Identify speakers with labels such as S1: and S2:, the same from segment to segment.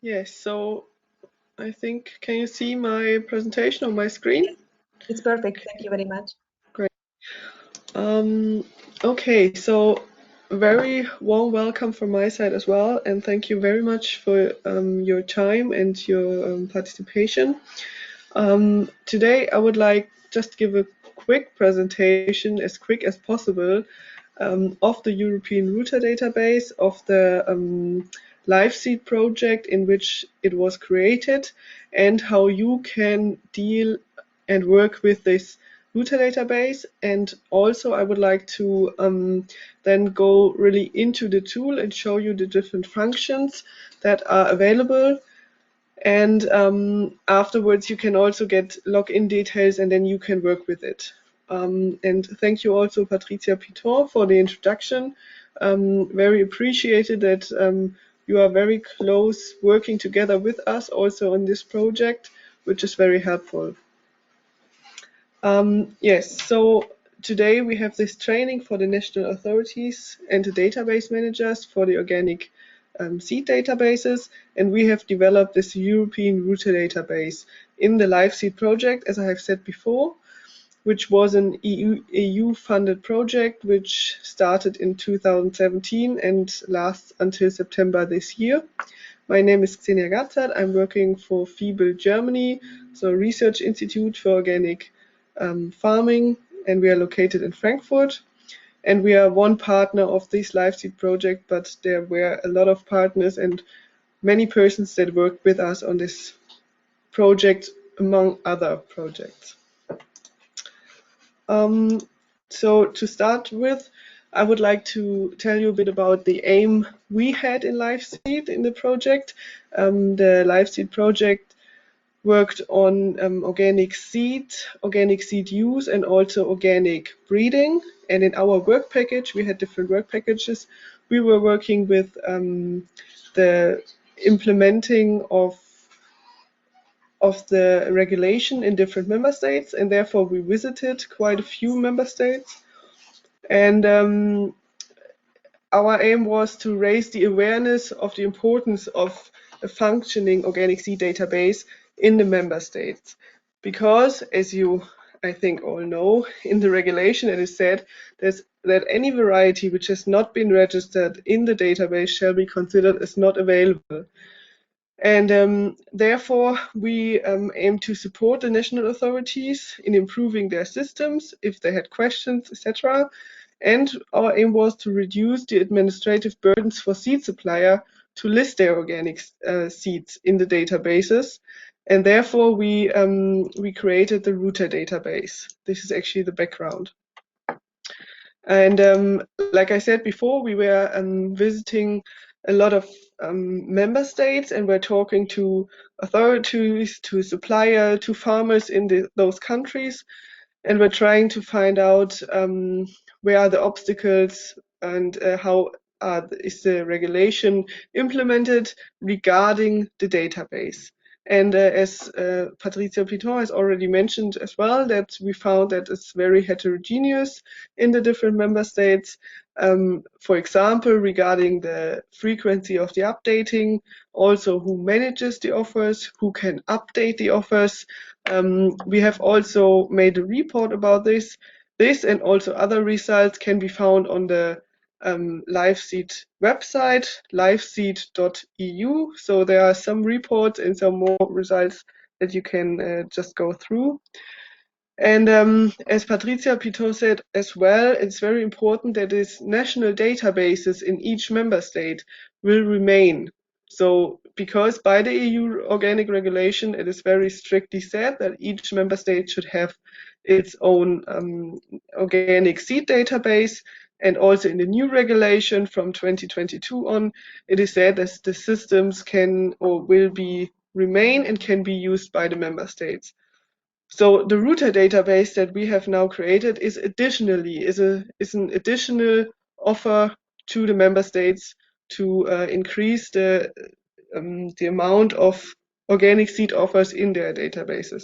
S1: Yes, so I think, can you see my presentation on my screen?
S2: It's perfect. Thank you very much.
S1: Great. Okay, so very warm welcome from my side as well, and thank you very much for your time and your participation. Today I would like just give a quick presentation, as quick as possible, of the European router database, of the LiveSeed project in which it was created, and how you can deal and work with this router database. And also I would like to then go really into the tool and show you the different functions that are available. And afterwards you can also get login details and then you can work with it. And thank you also Patricia Piton for the introduction. Very appreciated that you are very close working together with us also on this project, which is very helpful. Yes, so today we have this training for the national authorities and the database managers for the organic seed databases, and we have developed this European router database in the LiveSeed project, as I have said before, which was an EU-funded project which started in 2017 and lasts until September this year. My name is Xenia Gatzat. I'm working for FIBEL Germany, so a research institute for organic farming, and we are located in Frankfurt. And we are one partner of this LiveSeed project, but there were a lot of partners and many persons that worked with us on this project, among other projects. So to start with, I would like to tell you a bit about the aim we had in LiveSeed in the project. The LiveSeed project worked on organic seed use, and also organic breeding. And in our work package, we had different work packages. We were working with the implementing of the regulation in different member states, and therefore we visited quite a few member states. And our aim was to raise the awareness of the importance of a functioning organic seed database in the member states. Because, as you, I think, all know, in the regulation it is said that any variety which has not been registered in the database shall be considered as not available. And therefore, we aim to support the national authorities in improving their systems if they had questions, etc. And our aim was to reduce the administrative burdens for seed supplier to list their organic seeds in the databases. And therefore, we created the router database. This is actually the background. And like I said before, we were visiting a lot of member states, and we're talking to authorities, to supplier, to farmers in those countries, and we're trying to find out where are the obstacles and how is the regulation implemented regarding the database. And as Patricia Piton has already mentioned as well, that we found that it's very heterogeneous in the different member states. For example, regarding the frequency of the updating, also who manages the offers, who can update the offers. We have also made a report about this. This and also other results can be found on the LiveSeed website, liveseed.eu. So there are some reports and some more results that you can just go through. And as Patricia Piton said as well, it's very important that these national databases in each member state will remain. So because by the EU organic regulation, it is very strictly said that each member state should have its own organic seed database. And also in the new regulation from 2022 on, it is said that the systems can or will remain and can be used by the member states. So the router database that we have now created is an additional offer to the member states to increase the amount of organic seed offers in their databases.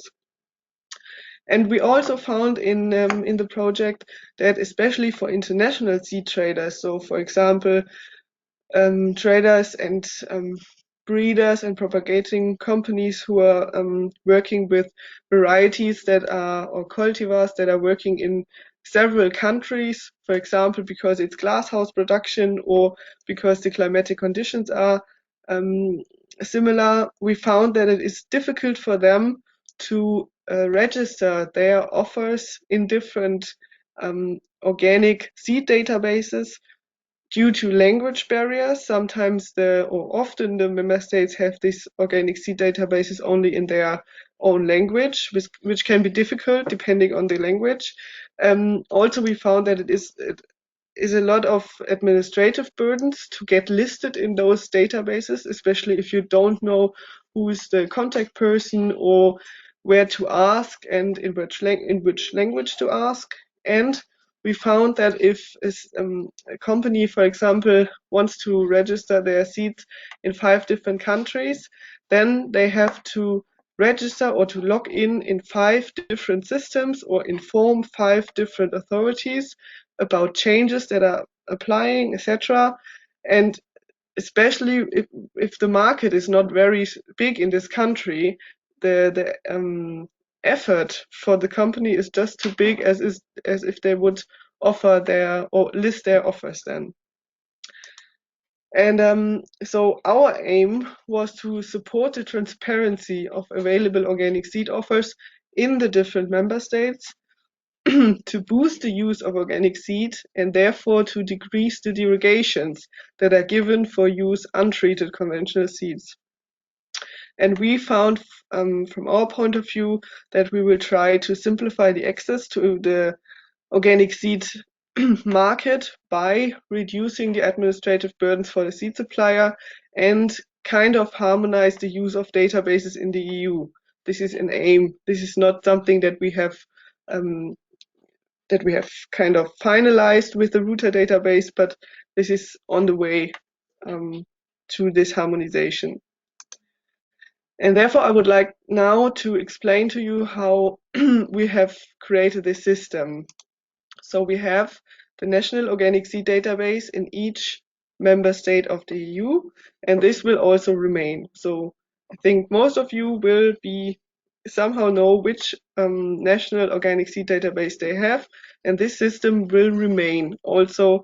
S1: And we also found in the project that especially for international seed traders, so for example, traders and breeders and propagating companies who are working with varieties that are, or cultivars that are working in several countries, for example, because it's glasshouse production or because the climatic conditions are similar. We found that it is difficult for them to register their offers in different organic seed databases due to language barriers. Sometimes or often the member states have these organic seed databases only in their own language, which can be difficult depending on the language. Also, we found that it is a lot of administrative burdens to get listed in those databases, especially if you don't know who is the contact person or where to ask and in which language to ask. And we found that if a company, for example, wants to register their seeds in 5 different countries, then they have to register or to log in 5 different systems or inform 5 different authorities about changes that are applying, etc. And especially if the market is not very big in this country, the effort for the company is just too big as if they would offer their or list their offers then. And so our aim was to support the transparency of available organic seed offers in the different member states to boost the use of organic seed and therefore to decrease the derogations that are given for use untreated conventional seeds. And we found from our point of view that we will try to simplify the access to the organic seed market by reducing the administrative burdens for the seed supplier and kind of harmonize the use of databases in the EU. This is an aim. This is not something that we have kind of finalized with the router database, but this is on the way to this harmonization. And therefore, I would like now to explain to you how we have created this system. So we have the National Organic Seed Database in each member state of the EU, and this will also remain. So I think most of you will somehow know which national organic seed database they have, and this system will remain also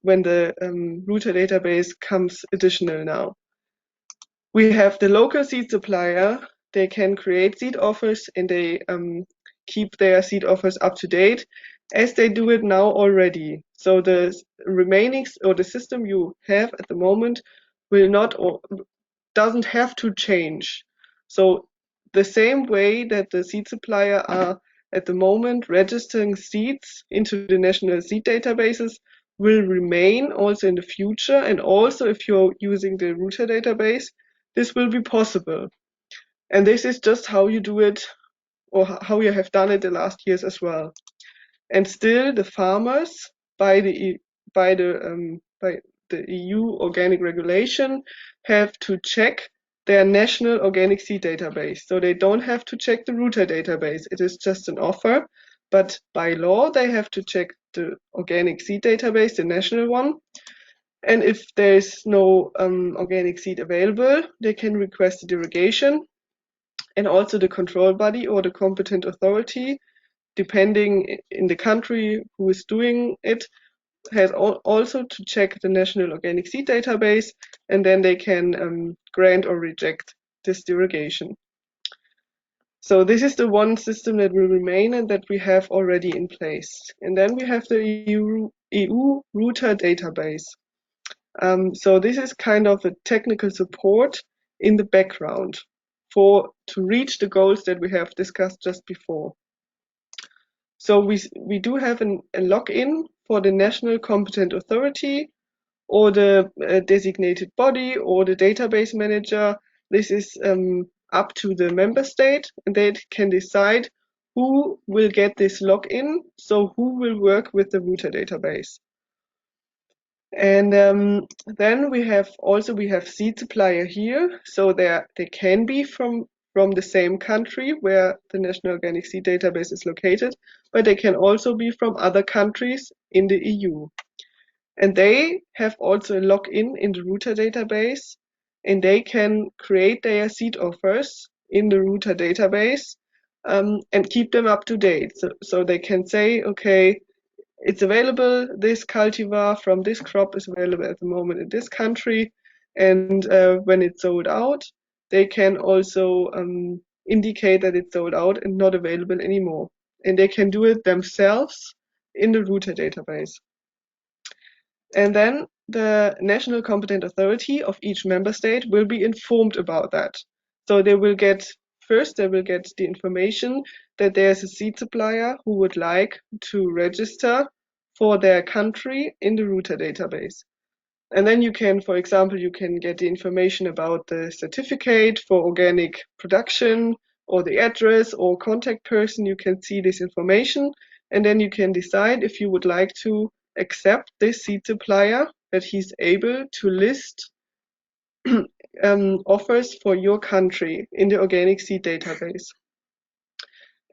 S1: when the router database comes additional now. We have the local seed supplier. They can create seed offers and they keep their seed offers up to date as they do it now already. So the remaining or the system you have at the moment will not or doesn't have to change. So the same way that the seed supplier are at the moment registering seeds into the national seed databases will remain also in the future. And also if you're using the router database, this will be possible. And this is just how you do it or how you have done it the last years as well. And still the farmers by the EU organic regulation have to check their national organic seed database. So they don't have to check the router database. It is just an offer. But by law, they have to check the organic seed database, the national one. And if there is no organic seed available, they can request a derogation. And also the control body or the competent authority, depending in the country who is doing it, has also to check the national organic seed database, and then they can grant or reject this derogation. So this is the one system that will remain and that we have already in place. And then we have the EU router database. So this is kind of a technical support in the background to reach the goals that we have discussed just before. So we do have a login for the national competent authority or the designated body or the database manager. This is up to the member state, and they can decide who will get this login, so who will work with the router database. And then we have seed supplier here, so they can be from the same country where the National Organic Seed Database is located, but they can also be from other countries in the EU. And they have also a login in the router database, and they can create their seed offers in the router database and keep them up to date. So they can say, okay, it's available, this cultivar from this crop is available at the moment in this country, and when it's sold out, they can also indicate that it's sold out and not available anymore. And they can do it themselves in the router database. And then the national competent authority of each member state will be informed about that. So they will get the information that there's a seed supplier who would like to register for their country in the router database. And then you can, for example, you can get the information about the certificate for organic production or the address or contact person. You can see this information, and then you can decide if you would like to accept this seed supplier, that he's able to list offers for your country in the organic seed database.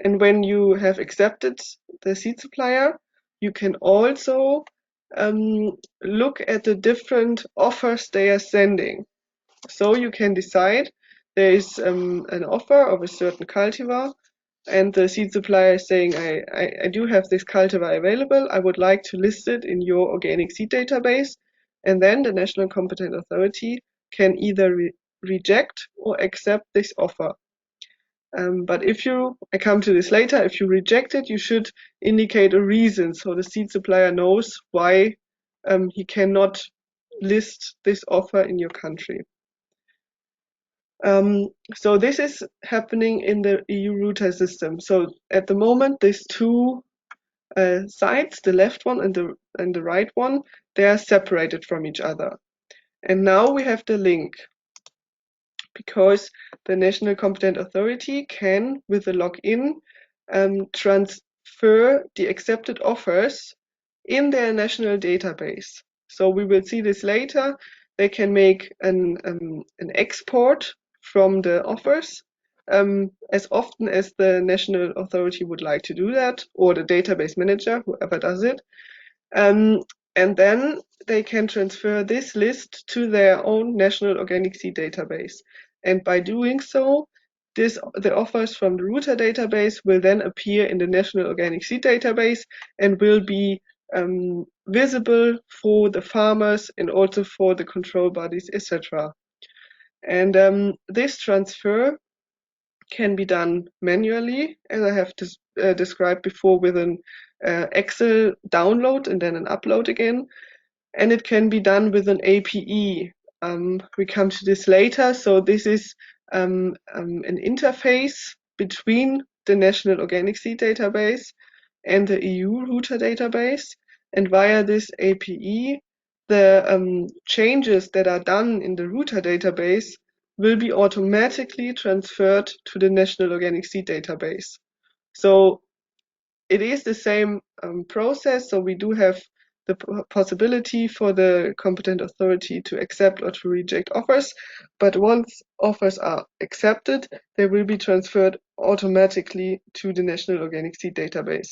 S1: And when you have accepted the seed supplier, you can also look at the different offers they are sending. So you can decide there is an offer of a certain cultivar, and the seed supplier is saying, I do have this cultivar available, I would like to list it in your organic seed database. And then the national competent authority can either reject or accept this offer. But I come to this later, if you reject it, you should indicate a reason so the seed supplier knows why he cannot list this offer in your country. So this is happening in the EU router system. So at the moment, these two sites, the left one and the right one, they are separated from each other. And now we have the link, because the national competent authority can, with the login, transfer the accepted offers in their national database. So we will see this later. They can make an export from the offers as often as the national authority would like to do that, or the database manager, whoever does it. And then they can transfer this list to their own national organic seed database. And by doing so, the offers from the router database will then appear in the national organic seed database and will be visible for the farmers and also for the control bodies, etc. And this transfer can be done manually, as I have described before, with an Excel download and then an upload again. And it can be done with an APE. We come to this later. So this is an interface between the National Organic Seed Database and the EU router database. And via this APE, the changes that are done in the router database will be automatically transferred to the National Organic Seed Database. So it is the same process. So we do have the possibility for the competent authority to accept or to reject offers. But once offers are accepted, they will be transferred automatically to the National Organic Seed Database.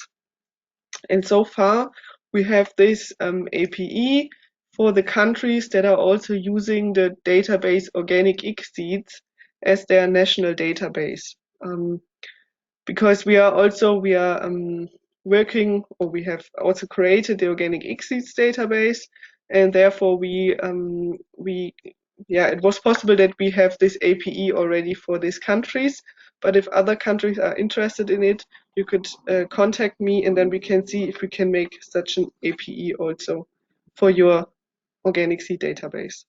S1: And so far, we have this APE for the countries that are also using the database Organic X Seeds as their national database. Because we are working, or we have also created the Organic X Seeds database, and therefore it was possible that we have this APE already for these countries. But if other countries are interested in it, you could contact me, and then we can see if we can make such an APE also for your organic seed database.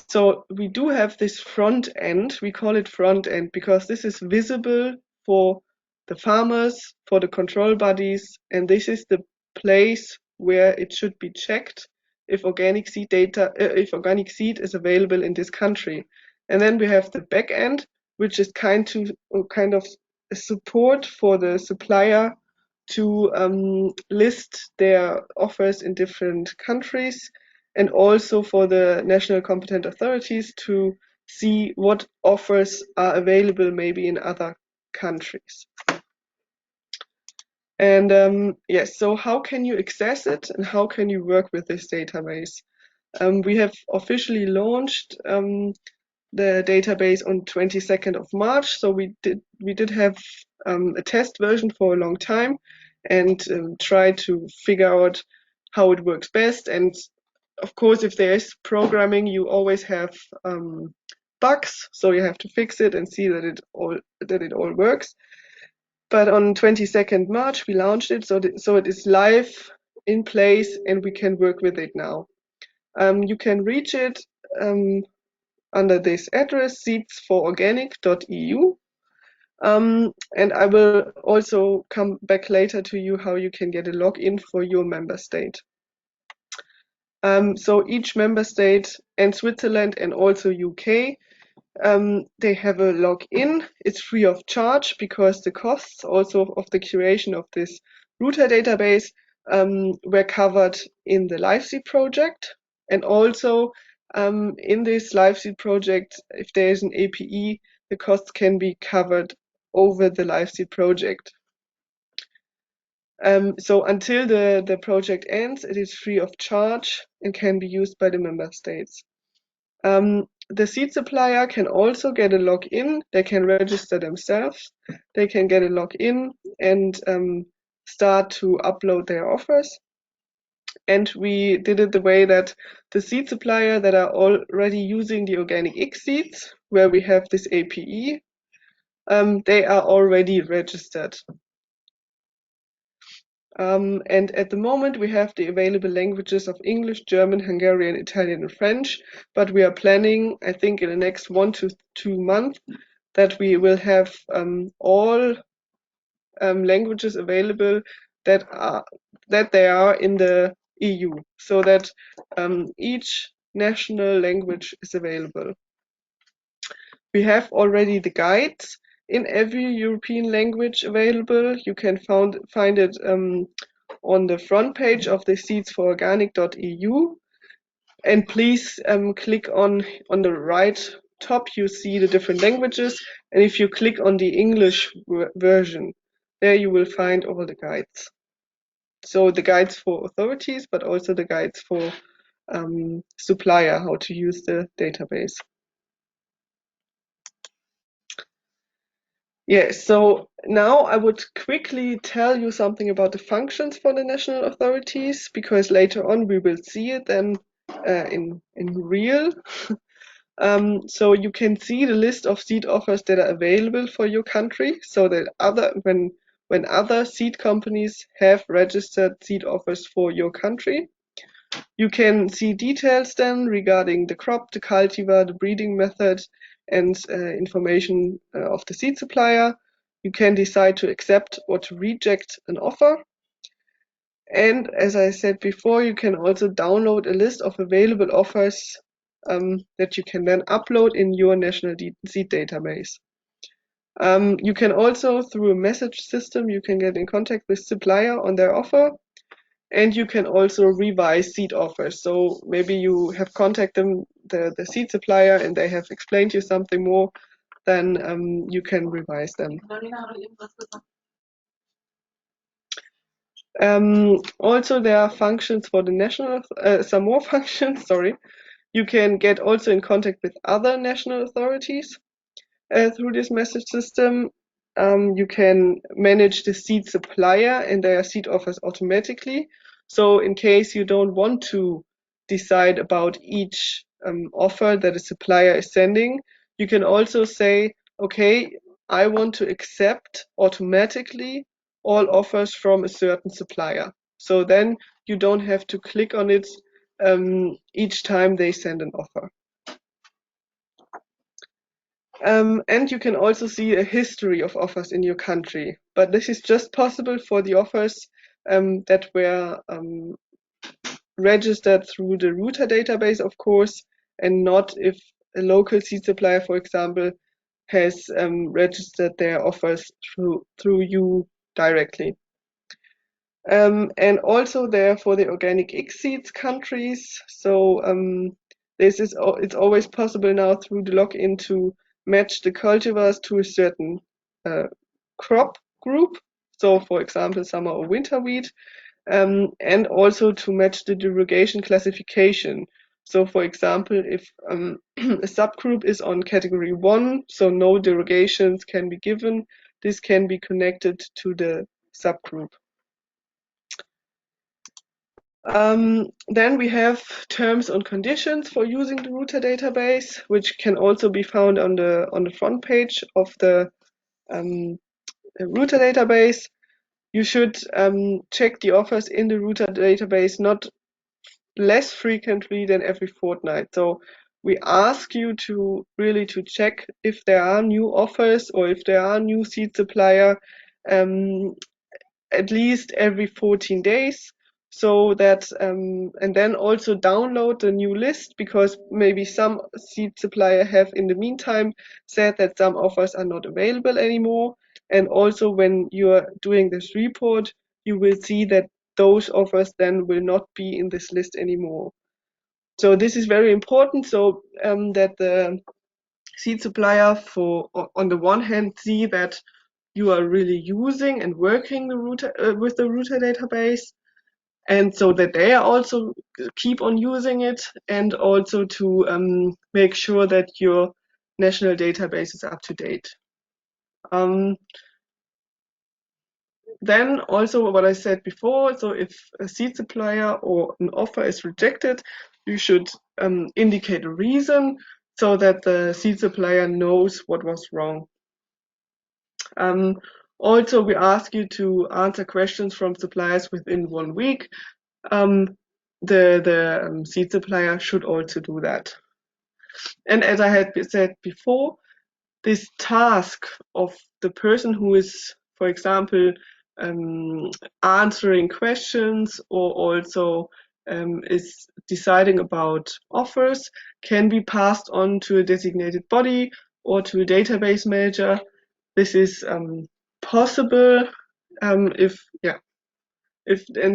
S1: So we do have this front end. We call it front end because this is visible for the farmers, for the control bodies, and this is the place where it should be checked if organic seed is available in this country. And then we have the back end, which is kind of a support for the supplier to list their offers in different countries, and also for the national competent authorities to see what offers are available maybe in other countries. And yes, so how can you access it and how can you work with this database? We have officially launched the database on 22nd of March. So we did have a test version for a long time and try to figure out how it works best. And of course, if there is programming, you always have bugs, so you have to fix it and see that it all works. But on 22nd March, we launched it, so it is live in place, and we can work with it now. You can reach it under this address, seedsfororganic.eu. And I will also come back later to you how you can get a login for your member state. So each member state and Switzerland and also UK, they have a login. It's free of charge because the costs also of the curation of this router database were covered in the LiveSeed project. And also in this LiveSeed project, if there is an APE, the costs can be covered over the LiveSeed project. So until the project ends, it is free of charge and can be used by the member states. The seed supplier can also get a login. They can register themselves. They can get a login and start to upload their offers. And we did it the way that the seed supplier that are already using the organic X seeds, where we have this APE, they are already registered. And at the moment, we have the available languages of English, German, Hungarian, Italian, and French. But we are planning, I think, in the next 1 to 2 months, that we will have all languages available that they are in the EU, so that each national language is available. We have already the guides in every European language available. You can find it on the front page of the seedsfororganic.eu. And please click on the right top, you see the different languages. And if you click on the English version, there you will find all the guides. So the guides for authorities, but also the guides for supplier, how to use the database. Yes, so now I would quickly tell you something about the functions for the national authorities, because later on we will see it then in real. So you can see the list of seed offers that are available for your country, so that when other seed companies have registered seed offers for your country, you can see details then regarding the crop, the cultivar, the breeding method, and information of the seed supplier. You can decide to accept or to reject an offer. And as I said before, you can also download a list of available offers that you can then upload in your national seed database. You can also, through a message system, you can get in contact with supplier on their offer. And you can also revise seed offers. So maybe you have contacted the seed supplier and they have explained you something more, then you can revise them. Also, there are functions for the national, some more functions, sorry. You can get also in contact with other national authorities through this message system. You can manage the seed supplier and their seed offers automatically. So in case you don't want to decide about each offer that a supplier is sending, you can also say, okay, I want to accept automatically all offers from a certain supplier. So then you don't have to click on it each time they send an offer. And you can also see a history of offers in your country. But this is just possible for the offers that were registered through the router database, of course, and not if a local seed supplier, for example, has registered their offers through you directly. And also there for the organic X seeds countries. So it's always possible now through the login to match the cultivars to a certain crop group. So for example, summer or winter wheat, and also to match the derogation classification. So for example, if a subgroup is on category 1, so no derogations can be given, this can be connected to the subgroup. Then we have terms and conditions for using the router database, which can also be found on the front page of the router database. You should check the offers in the router database not less frequently than every fortnight. So we ask you to really to check if there are new offers or if there are new seed supplier at least every 14 days. So that and then also download the new list, because maybe some seed supplier have in the meantime said that some offers are not available anymore. And also when you're doing this report, you will see that those offers then will not be in this list anymore. So this is very important, so that the seed supplier on the one hand see that you are really using and working the router with the router database, and so that they are also keep on using it, and also to make sure that your national database is up to date. Then also what I said before, so if a seed supplier or an offer is rejected, you should indicate a reason so that the seed supplier knows what was wrong. Also, we ask you to answer questions from suppliers within 1 week. The seed supplier should also do that. And as I had said before, this task of the person who is, for example, answering questions or also is deciding about offers can be passed on to a designated body or to a database manager. This is possible and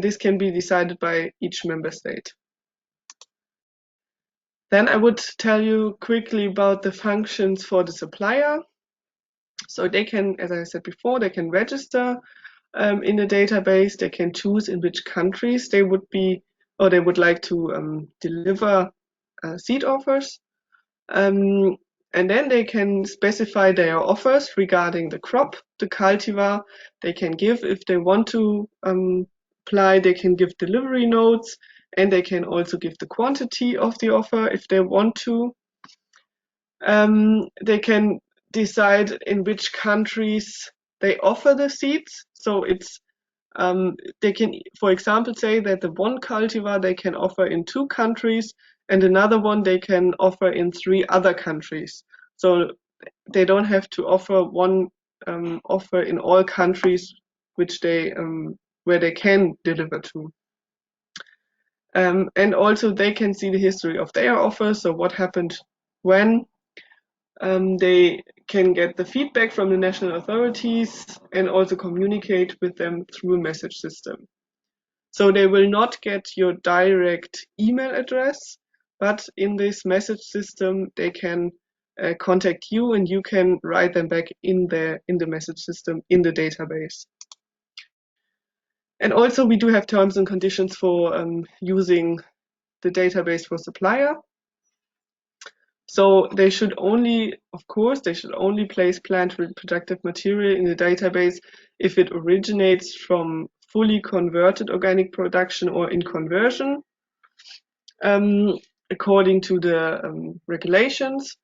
S1: this can be decided by each member state. Then I would tell you quickly about the functions for the supplier. So they can, as I said before, they can register in the database. They can choose in which countries they would be, or they would like to deliver seed offers. And then they can specify their offers regarding the crop, the cultivar they can give. If they want to apply, they can give delivery notes, and they can also give the quantity of the offer if they want to. They can decide in which countries they offer the seeds. So it's they can, for example, say that the one cultivar they can offer in 2 countries and another one they can offer in 3 other countries. So they don't have to offer one offer in all countries which they where they can deliver to. And also they can see the history of their offer, so what happened when. They can get the feedback from the national authorities and also communicate with them through a message system. So they will not get your direct email address, but in this message system they can contact you, and you can write them back in the message system in the database. And also we do have terms and conditions for using the database for supplier. So they should only, of course, they should only place plant reproductive material in the database if it originates from fully converted organic production or in conversion, according to the regulations.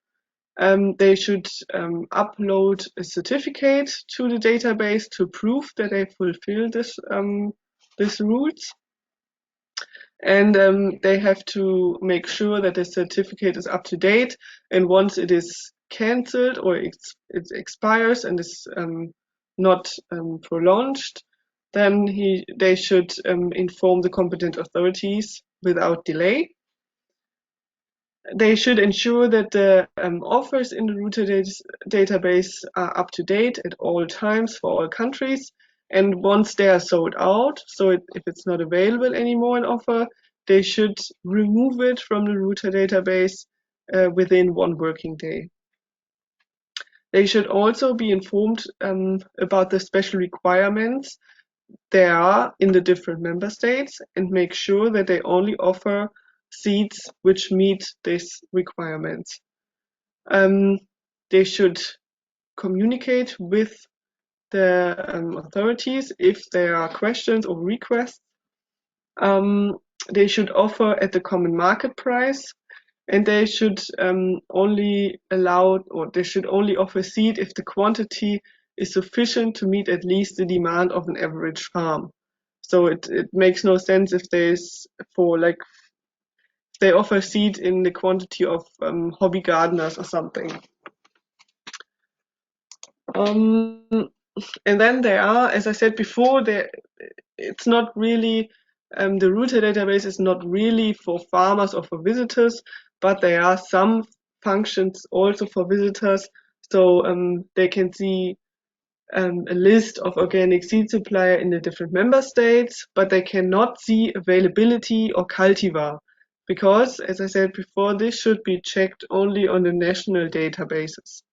S1: They should upload a certificate to the database to prove that they fulfill these rules. And they have to make sure that the certificate is up to date. And once it is cancelled or it expires and is not prolonged, then they should inform the competent authorities without delay. They should ensure that the offers in the router database are up to date at all times for all countries. And once they are sold out, so if it's not available anymore an offer, they should remove it from the router database within 1 working day. They should also be informed about the special requirements there are in the different member states and make sure that they only offer seeds which meet these requirements. They should communicate with the authorities if there are questions or requests. They should offer at the common market price, and they should only allow, or they should only offer seed if the quantity is sufficient to meet at least the demand of an average farm. So it makes no sense if there's for like they offer seed in the quantity of hobby gardeners or something. And then there are, as I said before, it's not really the router database is not really for farmers or for visitors, but there are some functions also for visitors, so they can see a list of organic seed supplier in the different member states, but they cannot see availability or cultivar, because, as I said before, this should be checked only on the national databases.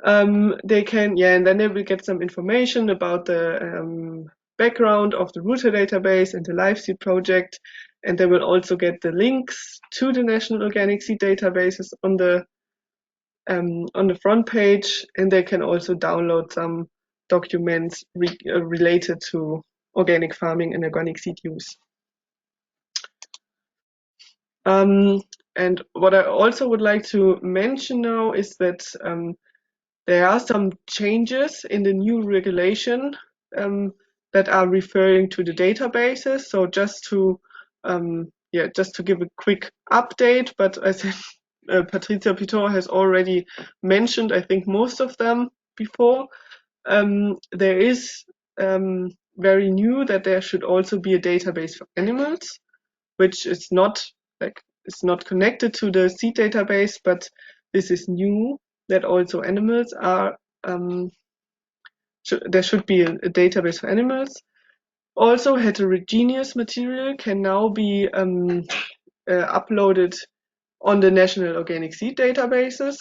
S1: They can, yeah, and then they will get some information about the background of the router database and the LIVESEED project, and they will also get the links to the national organic seed databases on the front page, and they can also download some documents related to organic farming and organic seed use. And what I also would like to mention now is that there are some changes in the new regulation that are referring to the databases. So just to give a quick update, but I think Patricia Piton has already mentioned, I think, most of them before. There is very new that there should also be a database for animals, which is not it's not connected to the seed database, but this is new, that also animals are there should be a database for animals. Also, heterogeneous material can now be uploaded on the national organic seed databases.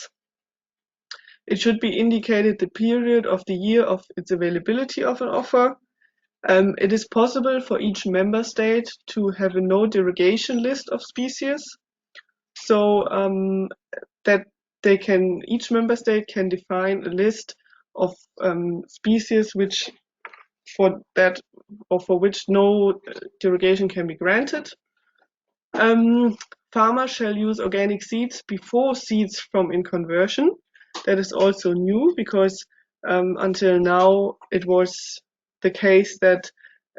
S1: It should be indicated the period of the year of its availability of an offer. It is possible for each member state to have a no derogation list of species, so that each member state can define a list of species which for which no derogation can be granted. Farmers shall use organic seeds before seeds from in conversion. That is also new, because until now it was the case that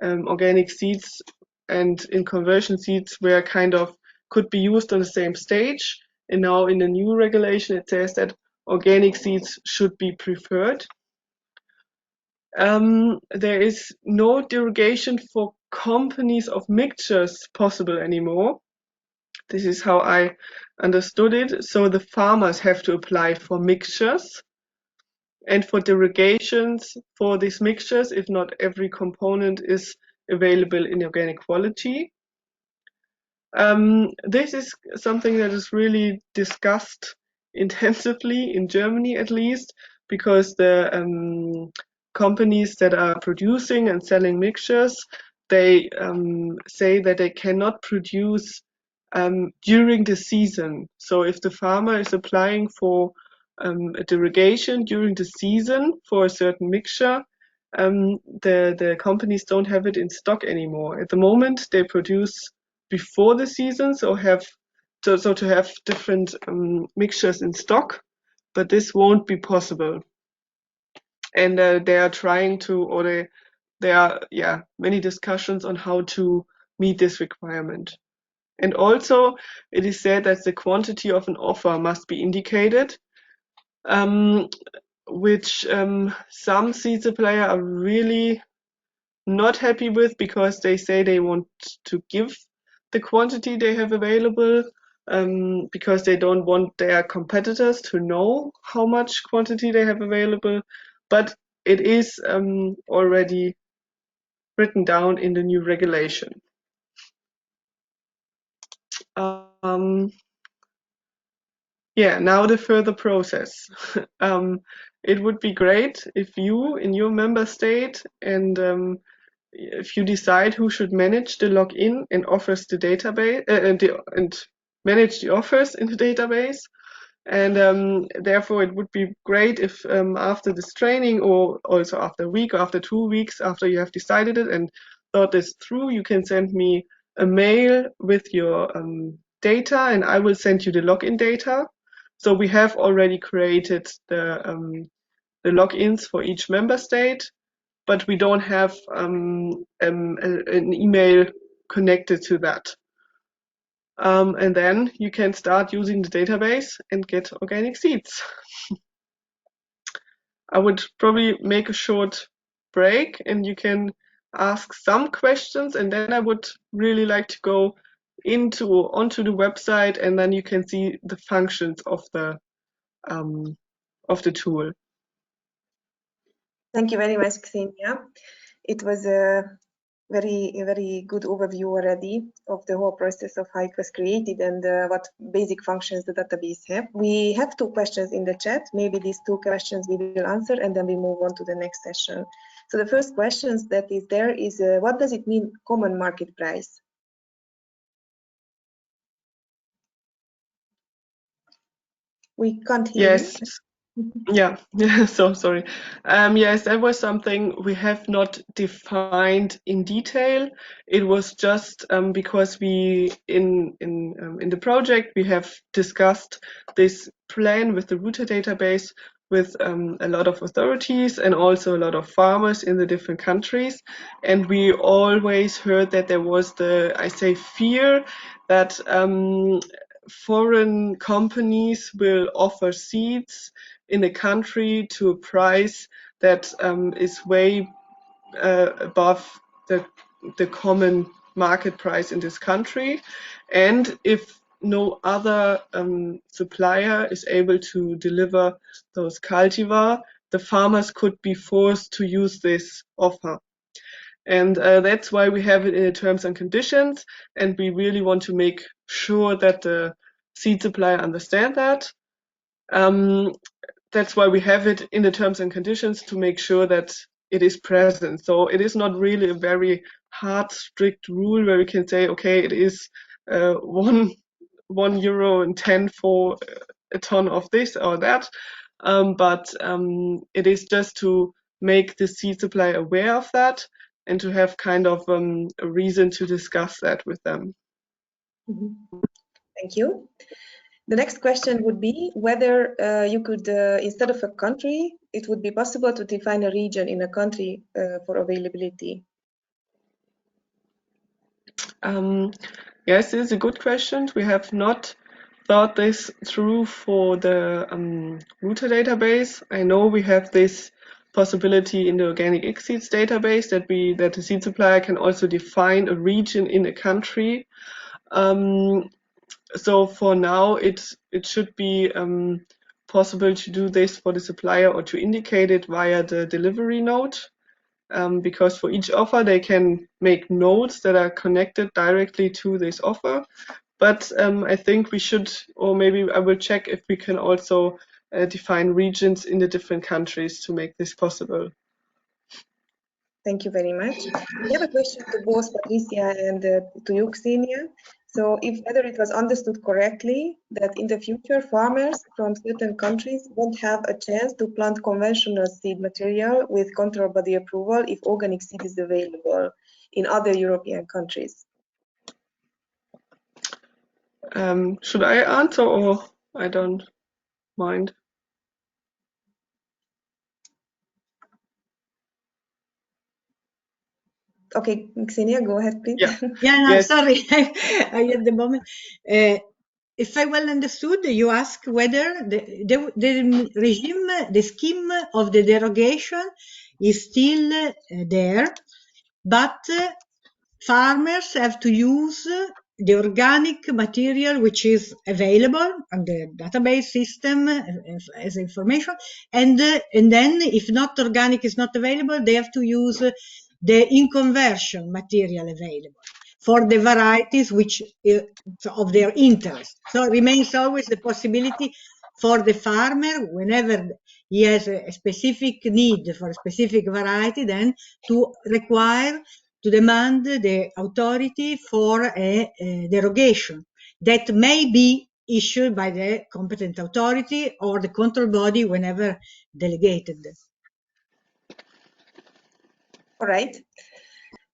S1: organic seeds and in conversion seeds were could be used on the same stage. And now in the new regulation it says that organic seeds should be preferred. There is no derogation for companies of mixtures possible anymore. This is how I understood it. So the farmers have to apply for mixtures and for derogations for these mixtures if not every component is available in organic quality. This is something that is really discussed intensively in Germany, at least, because the companies that are producing and selling mixtures, they say that they cannot produce during the season. So if the farmer is applying for a derogation during the season for a certain mixture, the companies don't have it in stock anymore. At the moment, they produce before the season, so to have different mixtures in stock, but this won't be possible. And they are trying to, or there are many discussions on how to meet this requirement. And also, it is said that the quantity of an offer must be indicated, which some seed suppliers are really not happy with, because they say they want to give the quantity they have available, because they don't want their competitors to know how much quantity they have available. But it is already written down in the new regulation. Now the further process. It would be great if you, in your member state and if you decide who should manage the login and offers the database and manage the offers in the database. And therefore, it would be great if after this training, or also after a week or after 2 weeks, after you have decided it and thought this through, you can send me a mail with your data, and I will send you the login data. So we have already created the logins for each member state, but we don't have an email connected to that. And then you can start using the database and get organic seeds. I would probably make a short break and you can ask some questions, and then I would really like to go onto the website, and then you can see the functions of the tool.
S2: Thank you very much, Xenia. It was a very good overview already of the whole process of how it was created and what basic functions the database have. We have 2 questions in the chat. Maybe these 2 questions we will answer, and then we move on to the next session. So the first question that is there is, what does it mean, common market price? We can't hear you.
S1: Yeah, so sorry. Yes, that was something we have not defined in detail. It was just because we in the project we have discussed this plan with the router database with a lot of authorities and also a lot of farmers in the different countries, and we always heard that there was fear that foreign companies will offer seeds in a country to a price that is way above the common market price in this country. And if no other supplier is able to deliver those cultivar, the farmers could be forced to use this offer. And that's why we have it in the terms and conditions, and we really want to make sure that the seed supplier understand that. That's why we have it in the terms and conditions, to make sure that it is present. So it is not really a very hard, strict rule where we can say, okay, it is €1.10 for a ton of this or that. But it is just to make the seed supplier aware of that and to have kind of a reason to discuss that with them.
S2: Thank you. The next question would be whether you could, instead of a country, it would be possible to define a region in a country for availability.
S1: Yes, this is a good question. We have not thought this through for the router database. I know we have this possibility in the organic egg seeds database that the seed supplier can also define a region in a country. So for now, it should be possible to do this for the supplier or to indicate it via the delivery note. Because for each offer they can make nodes that are connected directly to this offer. But I think we should, or maybe I will check if we can also define regions in the different countries to make this possible.
S2: Thank you very much. We have a question to both Patricia and to you, Xenia. So whether it was understood correctly that in the future farmers from certain countries won't have a chance to plant conventional seed material with control body approval if organic seed is available in other European countries.
S1: Should I answer, or I don't mind?
S2: Okay, Xenia, go ahead, please.
S3: Yeah, no, yes. Sorry, I at the moment. If I well understood, you ask whether the regime, the scheme of the derogation is still there, but farmers have to use the organic material which is available on the database system as information, and then if not organic is not available, they have to use the in conversion material available for the varieties which of their interest. So it remains always the possibility for the farmer, whenever he has a specific need for a specific variety, then to require to demand the authority for a derogation that may be issued by the competent authority or the control body whenever delegated.
S2: All right.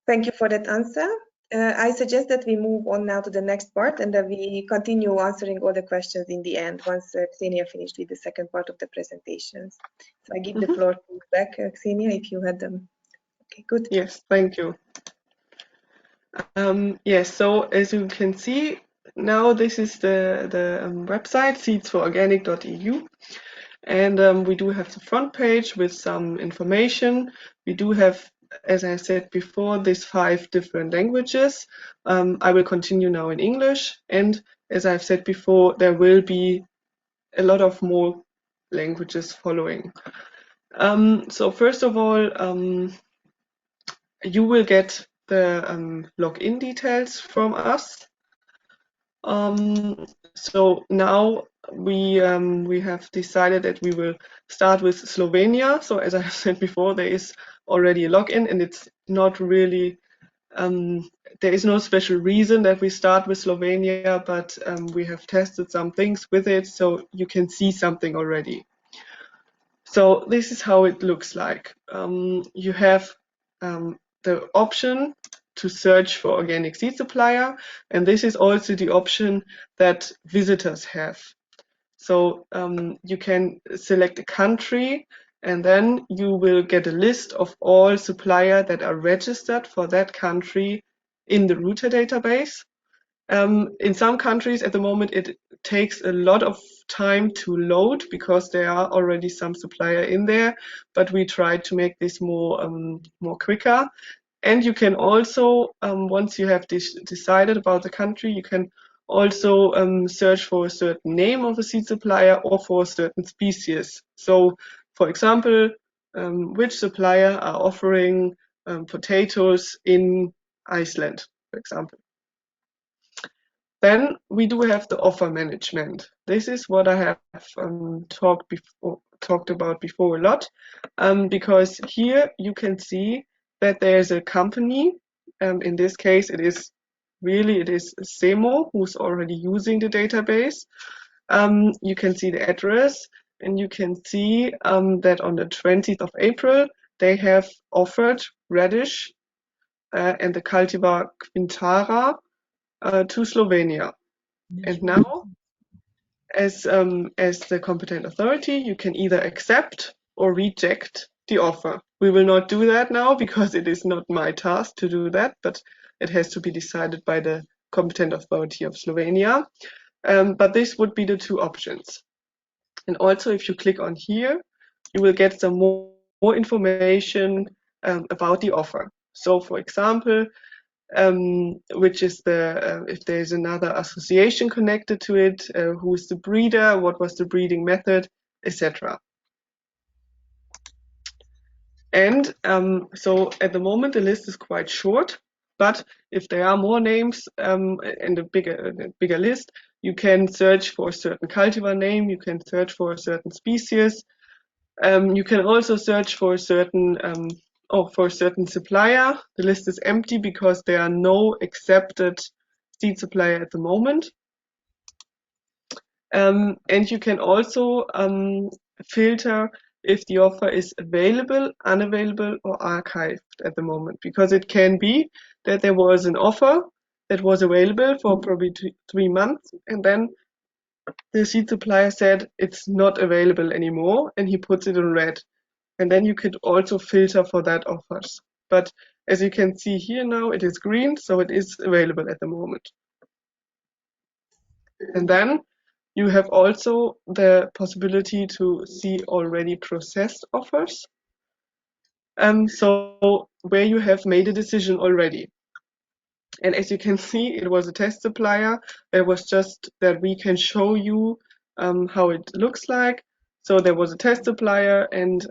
S2: Thank you for that answer. I suggest that we move on now to the next part and that we continue answering all the questions in the end once Xenia finished with the second part of the presentations. So I give the floor to you back, Xenia, if you had them. Okay, good.
S1: Yes, thank you. Yes, so as you can see, now this is the website, seedsfororganic.eu. And we do have the front page with some information. We do have, as I said before, these 5 different languages. I will continue now in English. And as I've said before, there will be a lot of more languages following. So first of all, you will get the login details from us. So now we have decided that we will start with Slovenia. So as I said before, there is already a login, and it's not really there is no special reason that we start with Slovenia, but we have tested some things with it, so you can see something already. So this is how it looks like. You have the option to search for organic seed supplier, and this is also the option that visitors have. So you can select a country, and then you will get a list of all suppliers that are registered for that country in the router database. In some countries at the moment it takes a lot of time to load because there are already some supplier in there, but we try to make this more quicker. And you can also, once you have decided about the country, you can also search for a certain name of a seed supplier or for a certain species. So, for example, which supplier are offering potatoes in Iceland, for example. Then we do have the offer management. This is what I have talked about before a lot, because here you can see that there's a company. In this case, it is Semo who's already using the database. You can see the address, and you can see that on the 20th of April they have offered radish and the cultivar Quintara to Slovenia. And now, as the competent authority, you can either accept or reject the offer. We will not do that now because it is not my task to do that, but it has to be decided by the competent authority of Slovenia. But this would be the 2 options. And also, if you click on here, you will get some more information about the offer. So, for example, which is if there's another association connected to it, who is the breeder, what was the breeding method, etc. And so at the moment the list is quite short, but if there are more names and a bigger list, you can search for a certain cultivar name, you can search for a certain species, you can also search for a certain supplier. The list is empty because there are no accepted seed supplier at the moment. And you can also filter if the offer is available, unavailable, or archived at the moment, because it can be that there was an offer that was available for probably 3 months, and then the seed supplier said it's not available anymore, and he puts it in red. And then you could also filter for that offers. But as you can see here now, it is green, so it is available at the moment. And then you have also the possibility to see already processed offers. So where you have made a decision already. And as you can see, it was a test supplier. It was just that we can show you how it looks like. So there was a test supplier, and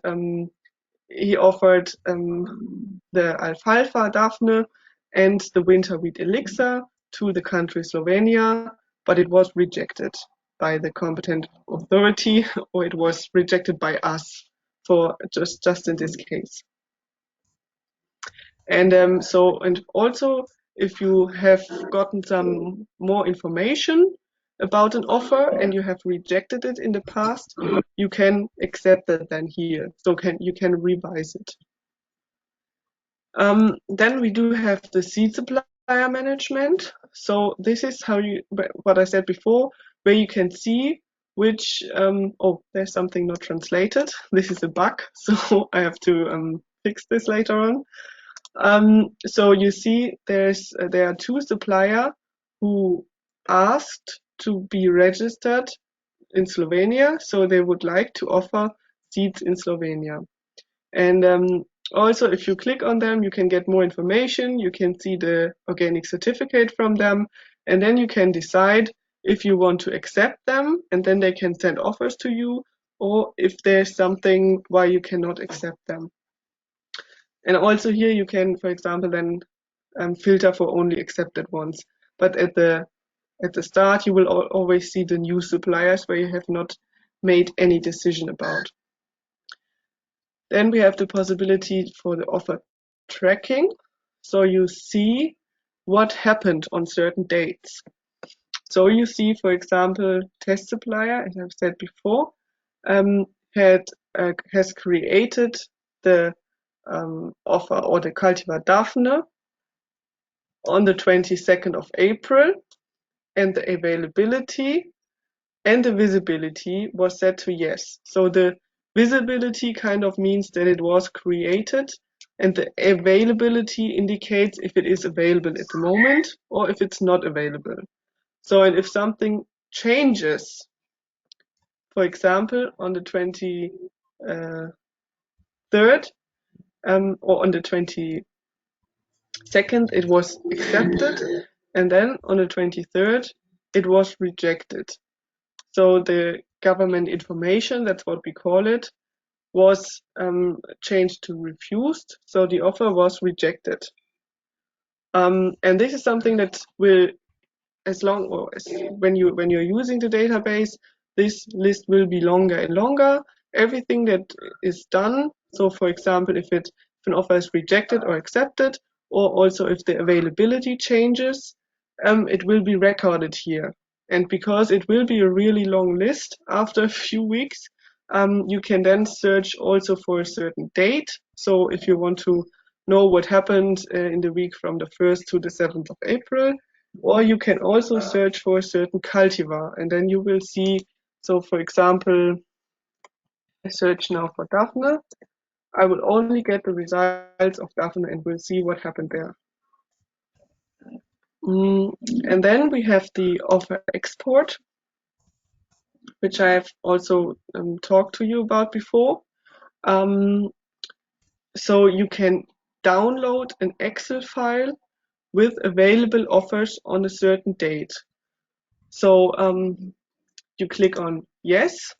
S1: he offered the alfalfa Daphne and the winter wheat elixir to the country Slovenia, but it was rejected by the competent authority, or it was rejected by us for just in this case. And also, if you have gotten some more information about an offer and you have rejected it in the past, you can accept it then here. So you can revise it. Then we do have the seed supplier management. So this is how what I said before, where you can see which, oh, there's something not translated. This is a bug, so I have to fix this later on. So you see there are two suppliers who asked to be registered in Slovenia, so they would like to offer seeds in Slovenia. And also, if you click on them, you can get more information. You can see the organic certificate from them, and then you can decide if you want to accept them, and then they can send offers to you, or if there's something why you cannot accept them. And also here you can, for example, then filter for only accepted ones. But at the start, you will always see the new suppliers where you have not made any decision about. Then we have the possibility for the offer tracking. So you see what happened on certain dates. So you see, for example, test supplier, as I've said before, has created the offer or the cultivar Daphne on the 22nd of April, and the availability and the visibility was set to yes. So the visibility kind of means that it was created, and the availability indicates if it is available at the moment or if it's not available. So, and if something changes, for example, on the 23rd or on the 22nd, it was accepted, and then on the 23rd, it was rejected. So the government information, that's what we call it, was changed to refused. So the offer was rejected. And this is something that will, when you're using the database, this list will be longer and longer. Everything that is done. So for example, if an offer is rejected or accepted, or also if the availability changes, it will be recorded here. And because it will be a really long list after a few weeks, you can then search also for a certain date. So if you want to know what happened in the week from the 1st to the 7th of April, or you can also search for a certain cultivar, and then you will see, so for example, I search now for Daphne. I will only get the results of Daphne and we'll see what happened there. And then we have the offer export, which I have also talked to you about before. So you can download an Excel file with available offers on a certain date. So you click on yes.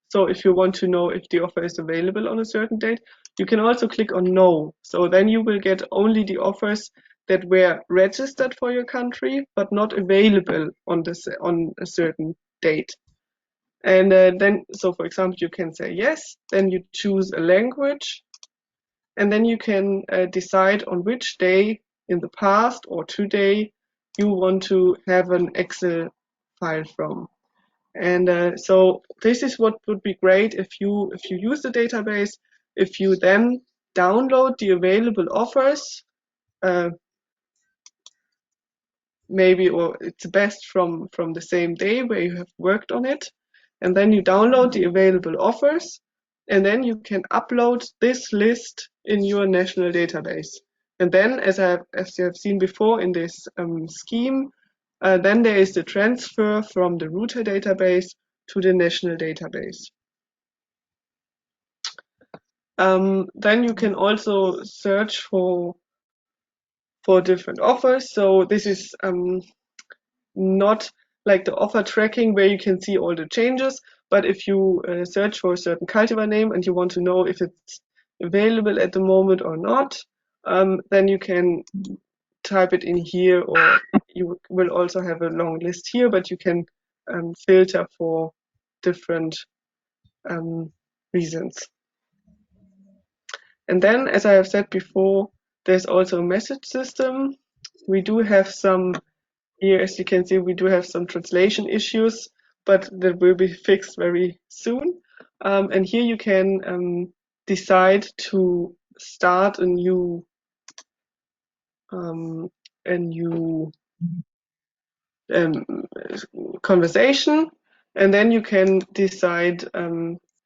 S1: So if you want to know if the offer is available on a certain date, you can also click on no. So then you will get only the offers that were registered for your country, but not available on a certain date. And then, so for example, you can say yes, then you choose a language, and then you can decide on which day in the past or today you want to have an Excel file from. And so this is what would be great if you use the database, if you then download the available offers, maybe, or it's best from the same day where you have worked on it, and then you download the available offers, and then you can upload this list in your national database. And then, as you have seen before in this scheme, then there is the transfer from the router database to the national database. Then you can also search for different offers. So this is not like the offer tracking where you can see all the changes, but if you search for a certain cultivar name and you want to know if it's available at the moment or not, then you can type it in here, or you will also have a long list here, but you can filter for different reasons. And then, as I have said before, There's also a message system. We do have some, here as you can see, we do have some translation issues, but that will be fixed very soon. And here you can decide to start a new um, conversation, and then you can decide,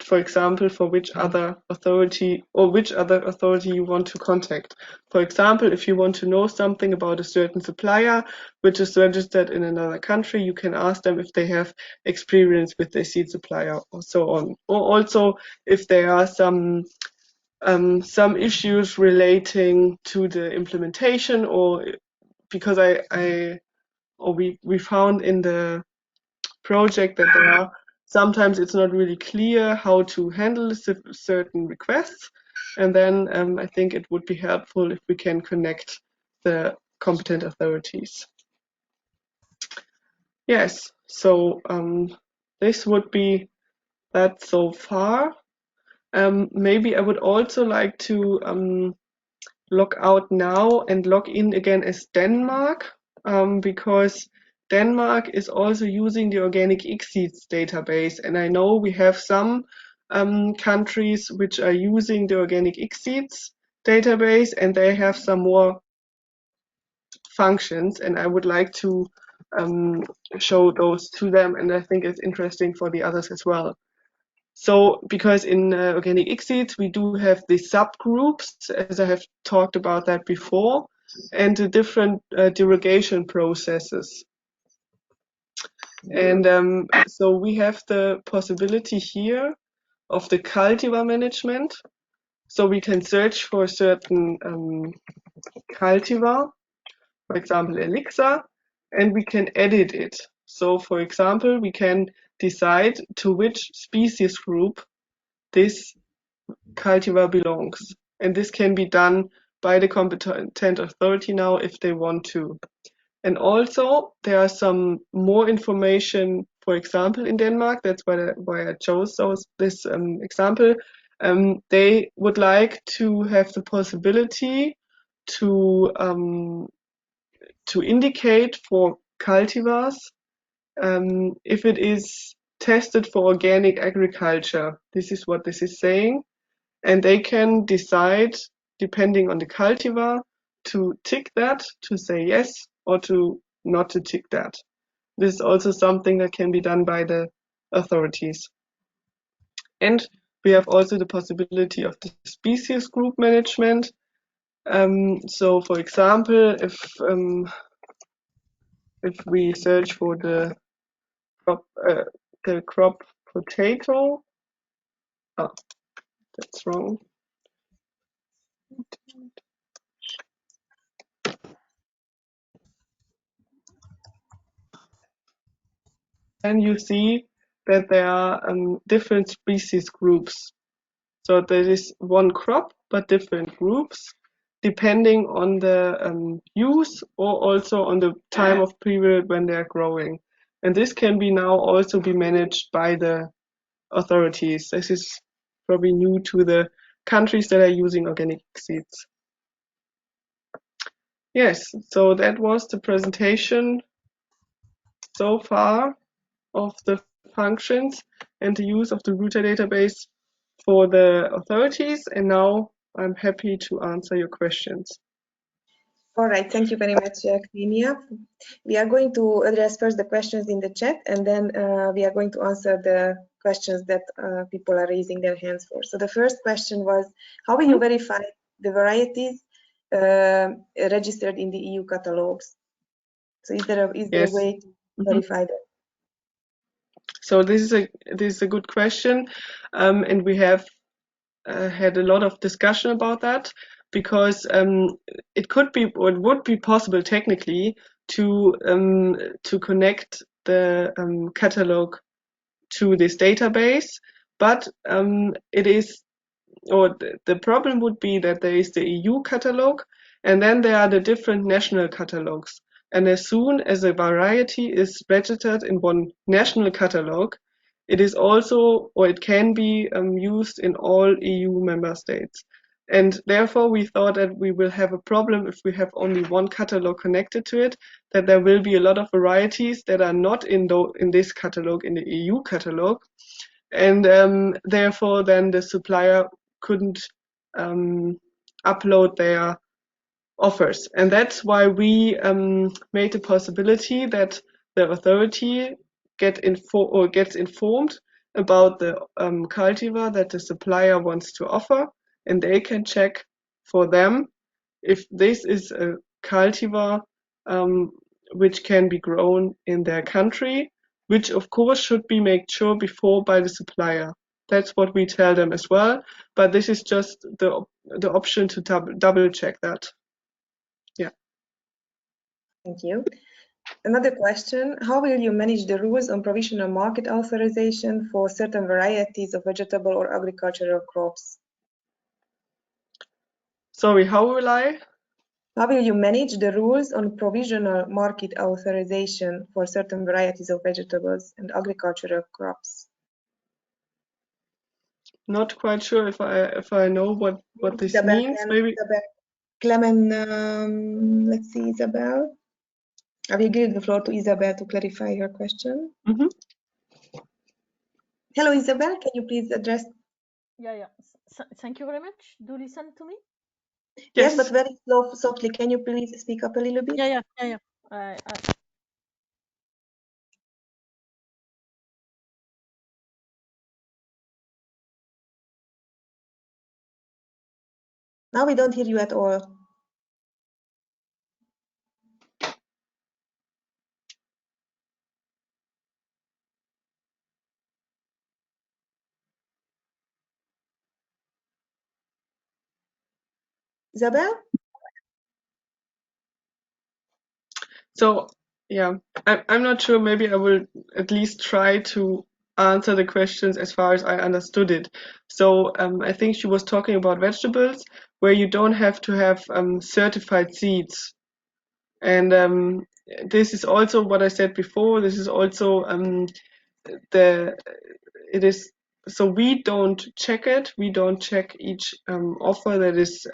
S1: for example, for which other authority you want to contact. For example, if you want to know something about a certain supplier which is registered in another country, you can ask them if they have experience with their seed supplier or so on. Or also if there are some issues relating to the implementation, or because we found in the project that there are sometimes it's not really clear how to handle certain requests, and then I think it would be helpful if we can connect the competent authorities. Yes, so this would be that so far. Maybe I would also like to log out now and log in again as Denmark, because Denmark is also using the Organic ICSIDS database, and I know we have some countries which are using the Organic ICSIDS database, and they have some more functions, and I would like to show those to them, and I think it's interesting for the others as well. So, because in Organic ICSIDS we do have the subgroups, as I have talked about that before, and the different derogation processes. And so we have the possibility here of the cultivar management. So we can search for a certain cultivar, for example, elixir, and we can edit it. So, for example, we can decide to which species group this cultivar belongs. And this can be done by the competent authority now if they want to. And also there are some more information, for example, in Denmark, that's why I chose this example. They would like to have the possibility to indicate for cultivars if it is tested for organic agriculture. This is what this is saying. And they can decide, depending on the cultivar, to tick that, to say yes, or to not to tick that. This is also something that can be done by the authorities. And we have also the possibility of the species group management. So, for example, if we search for the crop potato, oh, that's wrong. And you see that there are different species groups. So there is one crop, but different groups, depending on the use or also on the time of period when they're growing. And this can be now also be managed by the authorities. This is probably new to the countries that are using organic seeds. Yes, so that was the presentation so far of the functions and the use of the router database for the authorities, and now I'm happy to answer your questions.
S2: All right, thank you very much, Ksenia. We are going to address first the questions in the chat, and then we are going to answer the questions that people are raising their hands for. So the first question was, how will you verify the varieties registered in the EU catalogs? So is there a way to verify that?
S1: So this is a good question, and we have had a lot of discussion about that, because it could be, or it would be possible technically to connect the catalog to this database, but it is, or the problem would be that there is the EU catalog, and then there are the different national catalogs. And as soon as a variety is registered in one national catalog, it is also, or it can be used in all EU member states. And therefore, we thought that we will have a problem if we have only one catalog connected to it, that there will be a lot of varieties that are not in this catalog, in the EU catalog. And therefore, then the supplier couldn't upload their offers. And that's why we made the possibility that the authority gets informed about the cultivar that the supplier wants to offer, and they can check for them if this is a cultivar which can be grown in their country, which of course should be made sure before by the supplier. That's what we tell them as well, but this is just the option to double check that. Yeah.
S2: Thank you. Another question, how will you manage the rules on provisional market authorization for certain varieties of vegetable or agricultural crops?
S1: Sorry, how will I?
S2: How will you manage the rules on provisional market authorization for certain varieties of vegetables and agricultural crops?
S1: Not quite sure if I know what this
S2: Isabel
S1: means. Maybe.
S2: Let's see, Isabel. I will give the floor to Isabel to clarify her question.
S1: Mm-hmm.
S2: Hello, Isabel. Can you please address?
S4: Yeah. Thank you very much. Do you listen to me?
S2: Yes, but very softly. Can you please speak up a little bit?
S4: Yeah.
S2: Now we don't hear you at all. Isabel?
S1: So yeah, I'm not sure. Maybe I will at least try to answer the questions as far as I understood it. So I think she was talking about vegetables where you don't have to have certified seeds. And this is also what I said before. This is also so we don't check it. We don't check each offer that is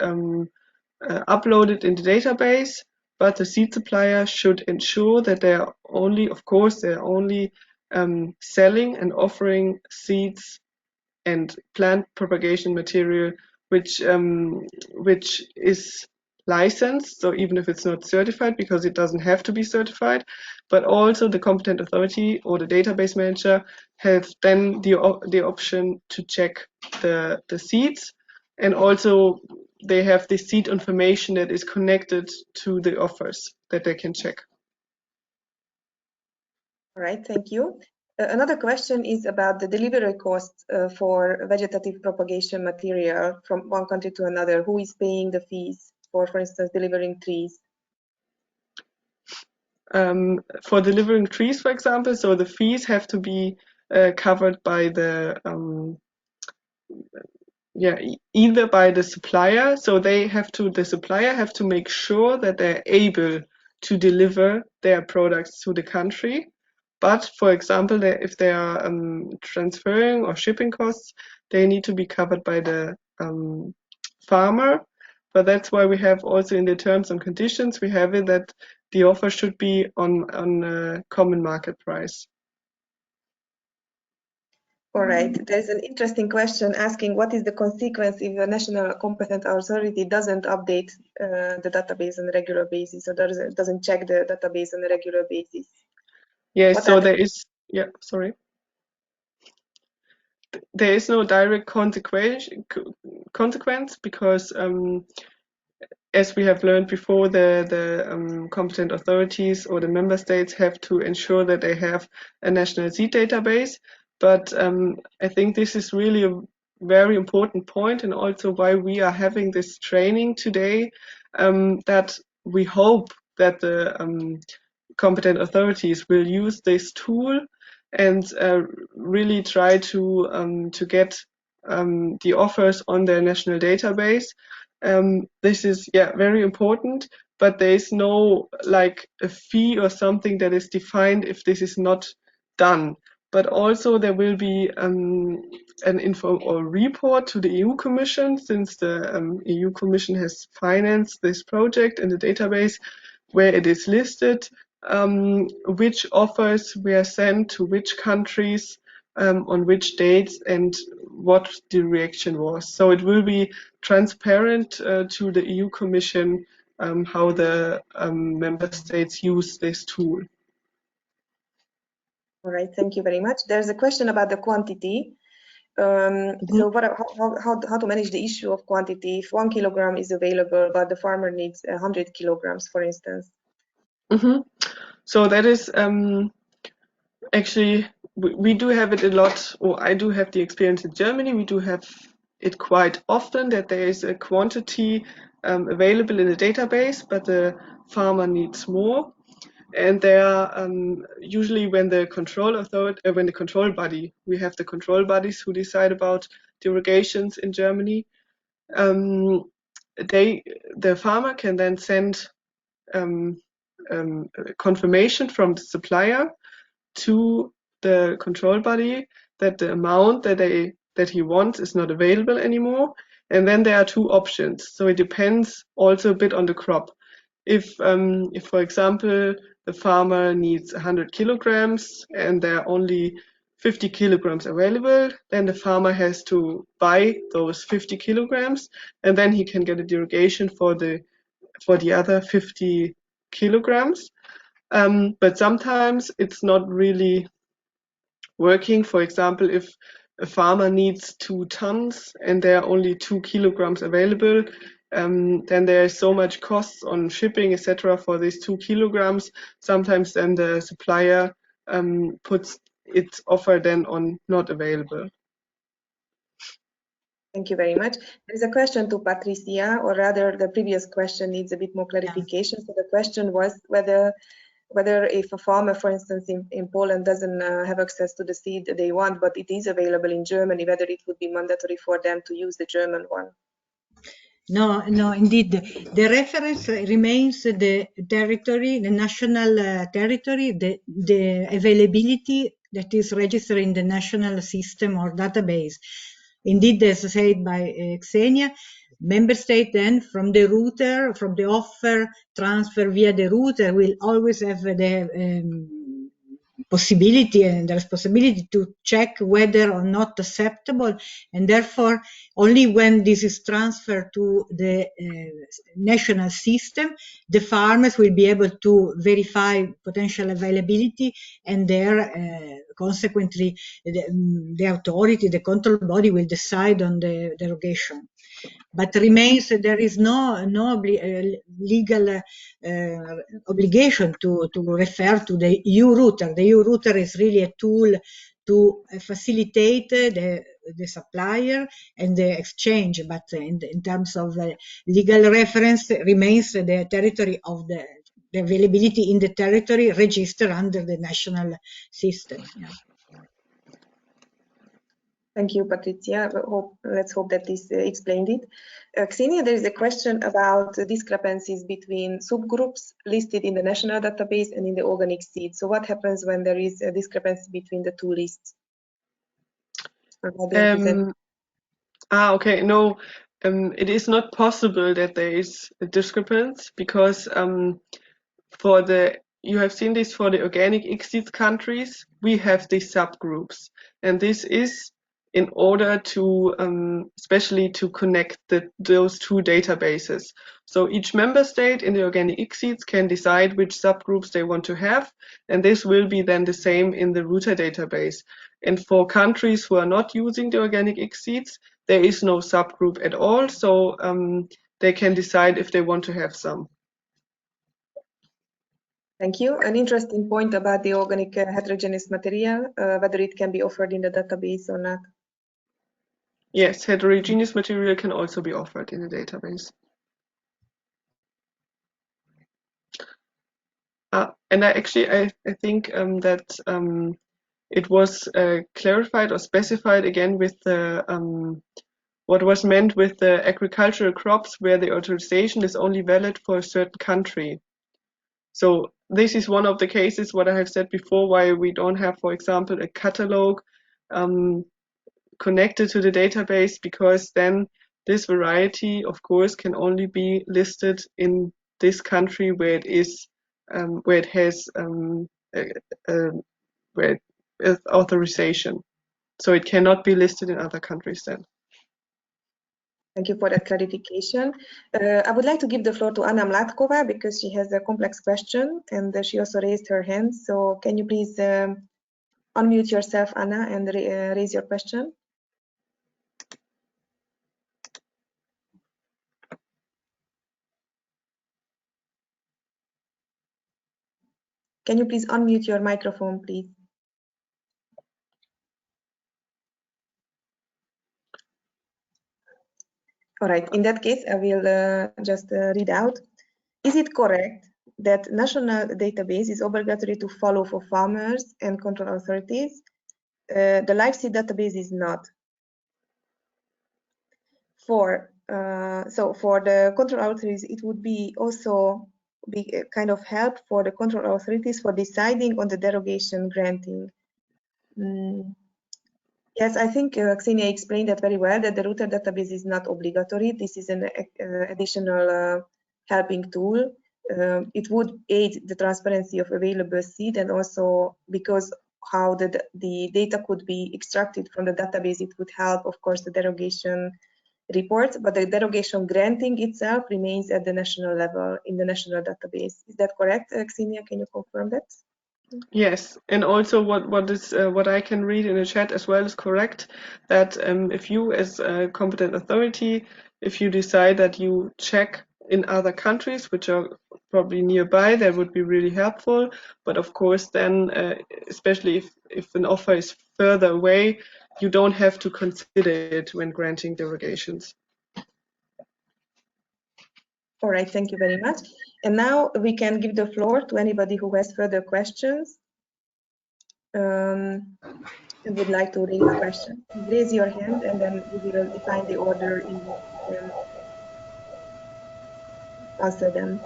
S1: uploaded in the database, but the seed supplier should ensure that they are only, of course, they're only selling and offering seeds and plant propagation material which is licensed, so even if it's not certified, because it doesn't have to be certified, but also the competent authority or the database manager have then the option to check the seeds, and also they have the seed information that is connected to the offers that they can check.
S2: All right, thank you. Another question is about the delivery costs for vegetative propagation material from one country to another. Who is paying the fees for instance, delivering trees?
S1: For delivering trees, for example, so the fees have to be covered by the either by the supplier, so the supplier have to make sure that they're able to deliver their products to the country. But for example, if they are transferring or shipping costs, they need to be covered by the farmer. But that's why we have also in the terms and conditions, we have it that the offer should be on a common market price.
S2: All right, there's an interesting question asking what is the consequence if a national competent authority doesn't update the database on a regular basis or doesn't check the database on a regular basis?
S1: Yes, so there is, there is no direct consequence because as we have learned before, the competent authorities or the member states have to ensure that they have a national seed database. But I think this is really a very important point, and also why we are having this training today, that we hope that the competent authorities will use this tool and really try to get the offers on their national database. This is very important, but there is no like a fee or something that is defined if this is not done. but also there will be an info or report to the EU Commission, since the EU Commission has financed this project in the database, where it is listed which offers were sent to which countries on which dates and what the reaction was. So it will be transparent to the EU Commission how the member states use this tool.
S2: All right, thank you very much. There's a question about the quantity. So how to manage the issue of quantity if 1 kilogram is available, but the farmer needs 100 kilograms, for instance?
S1: So that is actually, we do have it a lot, or I do have the experience in Germany. We do have it quite often that there is a quantity available in the database, but the farmer needs more. And there are usually when the control body, we have the control bodies who decide about derogations in Germany. The farmer can then send confirmation from the supplier to the control body that the amount that he wants is not available anymore. And then there are two options. So it depends also a bit on the crop. If for example, the farmer needs 100 kilograms and there are only 50 kilograms available, then the farmer has to buy those 50 kilograms, and then he can get a derogation for the other 50 kilograms. But sometimes it's not really working. For example, if a farmer needs 2 tons and there are only 2 kilograms available, then there is so much costs on shipping, etc. for these 2 kilograms. Sometimes then the supplier puts its offer then on not available.
S2: Thank you very much. There is a question to Patricia, or rather the previous question needs a bit more clarification. So the question was whether if a farmer, for instance, in Poland doesn't have access to the seed they want, but it is available in Germany, whether it would be mandatory for them to use the German one.
S3: No, indeed. The reference remains the territory, the national territory, the availability that is registered in the national system or database. Indeed, as said by Xenia, member state then from the router, from the offer transfer via the router will always have the possibility and the responsibility to check whether or not acceptable, and therefore only when this is transferred to the national system, the farmers will be able to verify potential availability, and there consequently the authority, the control body will decide on the derogation. But remains there is no legal obligation to refer to the EU router. The EU router is really a tool to facilitate the supplier and the exchange, but in terms of legal reference remains the territory of the availability in the territory registered under the national system. Yeah.
S2: Thank you, Patricia. Let's hope that this explained it. Xenia, there is a question about discrepancies between subgroups listed in the national database and in the organic seed. So what happens when there is a discrepancy between the two lists?
S1: Okay, no, it is not possible that there is a discrepancy, because you have seen this for the organic ICSID countries, we have these subgroups, and this is in order to especially to connect those two databases. So each member state in the organic ICSIDs can decide which subgroups they want to have, and this will be then the same in the router database. And for countries who are not using the organic ICSIDs, there is no subgroup at all, so they can decide if they want to have some.
S2: Thank you. An interesting point about the organic heterogeneous material, whether it can be offered in the database or not.
S1: Yes, heterogeneous material can also be offered in the database. And I think that it was clarified or specified again with the what was meant with the agricultural crops, where the authorization is only valid for a certain country. So this is one of the cases, what I have said before, why we don't have, for example, a catalog connected to the database, because then this variety, of course, can only be listed in this country where it is, where it has, where it is authorization. So it cannot be listed in other countries then.
S2: Thank you for that clarification. I would like to give the floor to Anna Mlatkova because she has a complex question and she also raised her hand. So can you please unmute yourself, Anna, and raise your question? Can you please unmute your microphone, please? All right, in that case, I will just read out. Is it correct that national database is obligatory to follow for farmers and control authorities? The LIVESEED database is not. So for the control authorities, it would be also be a kind of help for the control authorities for deciding on the derogation granting. Yes, I think Xenia explained that very well, that the router database is not obligatory. This is an additional helping tool. It would aid the transparency of available seed, and also because how the data could be extracted from the database, it would help, of course, the derogation reports, but the derogation granting itself remains at the national level in the national database. Is that correct, Xenia? Can you confirm that?
S1: Yes, and also what I can read in the chat as well is correct, that if you as a competent authority, if you decide that you check in other countries which are probably nearby, that would be really helpful. But of course then, especially if an offer is further away, you don't have to consider it when granting derogations.
S2: All right, thank you very much. And now we can give the floor to anybody who has further questions and would like to raise questions. Raise your hand and then we will define the order in which we can answer them.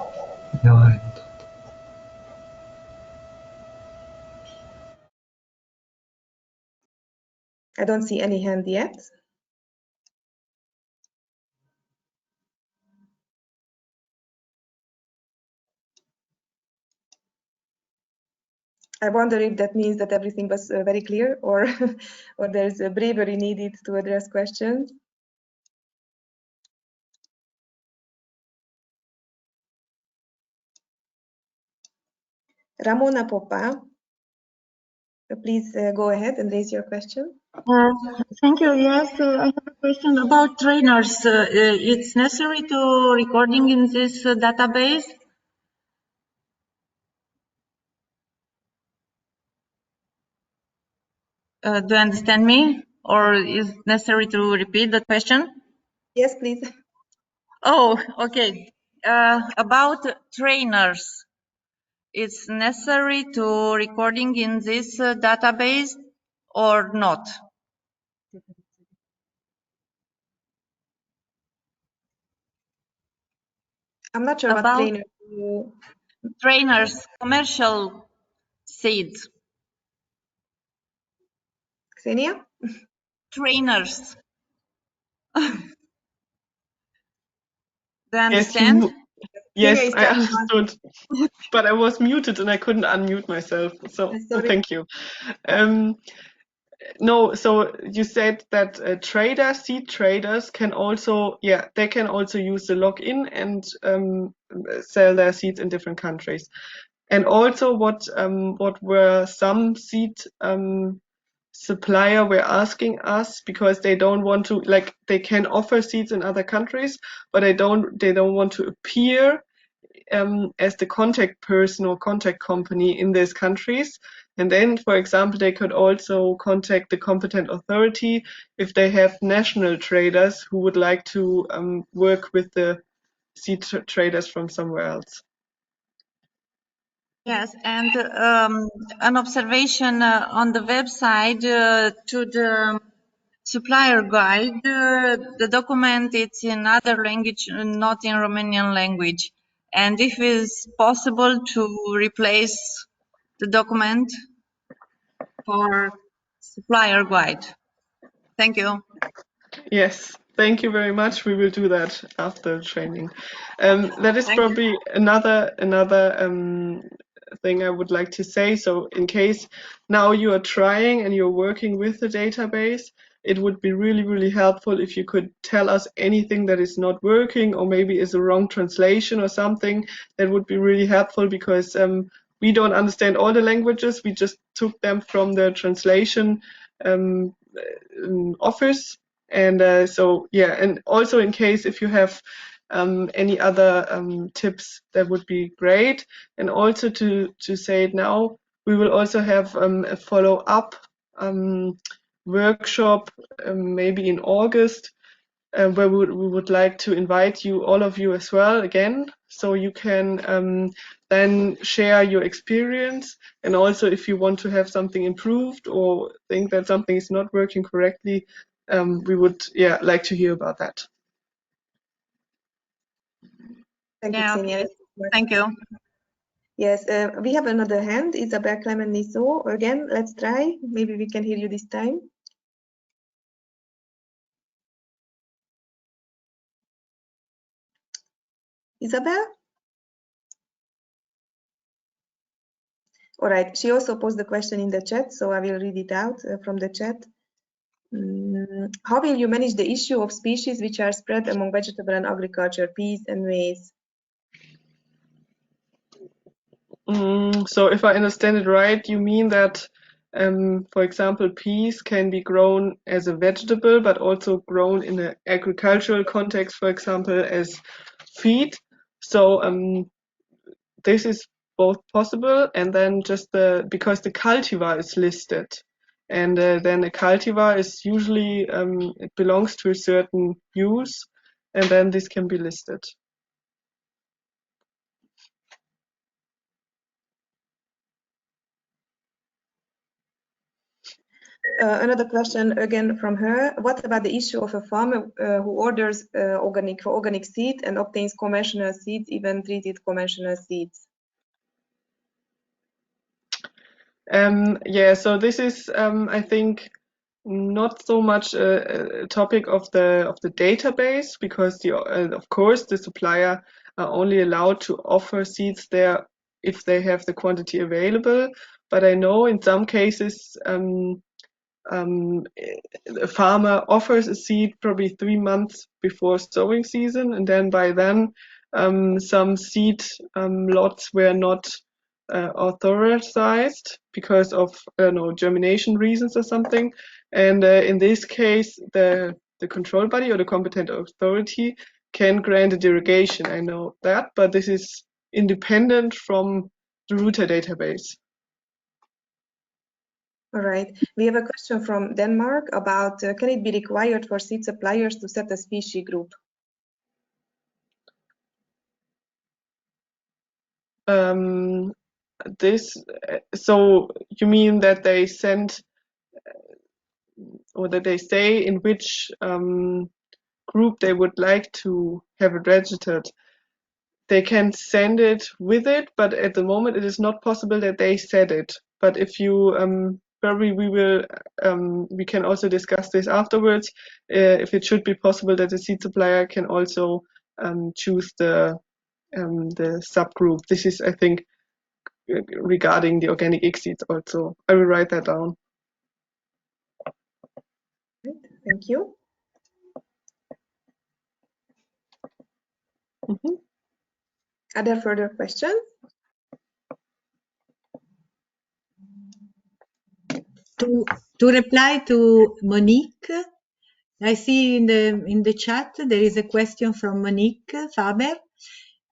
S2: I don't see any hand yet. I wonder if that means that everything was very clear, or or there's a bravery needed to address questions. Ramona Popa, please go ahead and raise your question.
S5: Thank you. Yes, I have a question about trainers. It's necessary to recording in this database? Do you understand me? Or is necessary to repeat the question?
S2: Yes, please.
S5: Oh, okay. About trainers, it's necessary to recording in this database or not?
S2: I'm not sure
S5: About
S2: what
S5: trainers, commercial seeds.
S2: Xenia?
S5: Trainers. Do you understand?
S1: Yes, I understood, but I was muted and I couldn't unmute myself. So thank you. No, so you said that seed traders can also, they can also use the login and sell their seeds in different countries. And also, what were some seed supplier were asking us, because they don't want to, like, they can offer seeds in other countries, but they don't want to appear as the contact person or contact company in these countries. And then, for example, they could also contact the competent authority if they have national traders who would like to work with the seed traders from somewhere else.
S5: Yes, and an observation on the website to the supplier guide, the document it's in other language, not in Romanian language. and if it's possible to replace the document for supplier guide. Thank you.
S1: Yes, thank you very much. We will do that after training. That is
S5: Thank
S1: probably another thing I would like to say. So in case now you are trying and you're working with the database, it would be really, really helpful if you could tell us anything that is not working or maybe is a wrong translation or something. That would be really helpful because we don't understand all the languages. We just took them from the translation office. And so, yeah, and also in case if you have any other tips, that would be great. And also to say it now, we will also have a follow-up workshop maybe in August, where we would like to invite you, all of you as well again, so you can then share your experience. And also if you want to have something improved or think that something is not working correctly, we would like to hear about that.
S2: Thank you,
S5: Yeah,
S2: Xenia.
S5: thank you.
S2: Yes, we have another hand, Isabel Clement-Nisso. Again, let's try. Maybe we can hear you this time. Isabel? All right, she also posed the question in the chat, so I will read it out from the chat. How will you manage the issue of species which are spread among vegetable and agriculture, peas and maize?
S1: So if I understand it right, you mean that, for example, peas can be grown as a vegetable, but also grown in an agricultural context, for example, as feed. So this is both possible, and then just because the cultivar is listed, and then a cultivar is usually it belongs to a certain use, and then this can be listed.
S2: Another question again from her. What about the issue of a farmer who orders organic seed and obtains conventional seeds, even treated conventional seeds?
S1: So this is, I think, not so much a topic of the database, because of course the supplier are only allowed to offer seeds there if they have the quantity available. But I know in some cases a farmer offers a seed probably 3 months before sowing season, and then by then some seed lots were not authorized because of germination reasons or something. And in this case, the control body or the competent authority can grant a derogation. I know that, but this is independent from the router database.
S2: All right. We have a question from Denmark about can it be required for seed suppliers to set a species group?
S1: So you mean that they send or that they say in which group they would like to have it registered? They can send it with it, but at the moment it is not possible that they set it. But if you probably we can also discuss this afterwards, if it should be possible that the seed supplier can also choose the subgroup. This is, I think, regarding the organic egg seeds also. I will write that down.
S2: Thank you. Are there further questions?
S3: To reply to Monique, I see in the chat there is a question from Monique Faber.